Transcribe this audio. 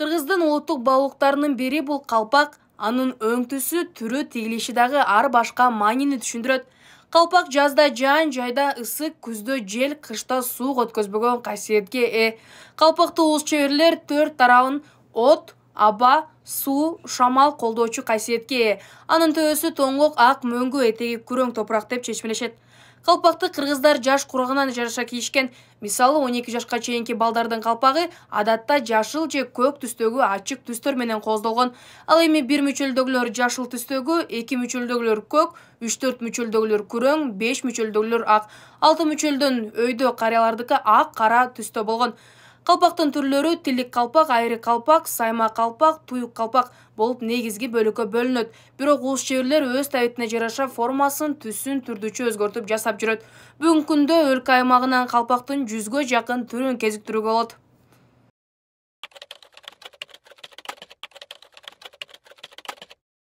Кыргыздын улуттук баалуулуктарынын бири бул калпак, анын өң түсү, түрү, тигилиши дагы ар башка маанини түшүндүрөт. Калпак жазда жаан жайда ысык, күздө жел, кышта суук өткөзбөгөн касиетке ээ. Калпакты уус чеберлер төрт тарабын от, аба, суу, шамал колдоочу касиетке ээ. Анын төбөсү тоңгок, ак, мөңгү, этеги күрөң топурак деп чечмелешет. Калпакты кыргыздар жаш курагынан жараша кийишкен. Мисалы 12 жашка чейинки балдардын калпагы адатта жашыл же көк түстөгү ачык түстөр менен кооздолгон. Ал эми бир мүчөлдөгүлөр жашыл түстөгү, 2 мүчөлдөгүлөр көк, 3-4 мүчөлдөгүлөр күрөң, 5 мүчөлдөгүлөр ак, 6 мүчөлдөн өйдө карыялардыкы ак, кара түстө болгон. Калпактын түрлөрү тилик калпак, айры калпак, сайма калпак, туюк калпак болуп негизги бөлүккө бөлүнөт. Бирок уус чеберлер өз табитине жараша формасын, түсүн түрдүчө өзгөртүп жасап жүрөт. Бүгүнкү күндө өлкө аймагынан калпактын 100гө жакын түрүн кезиктирүүгө болот.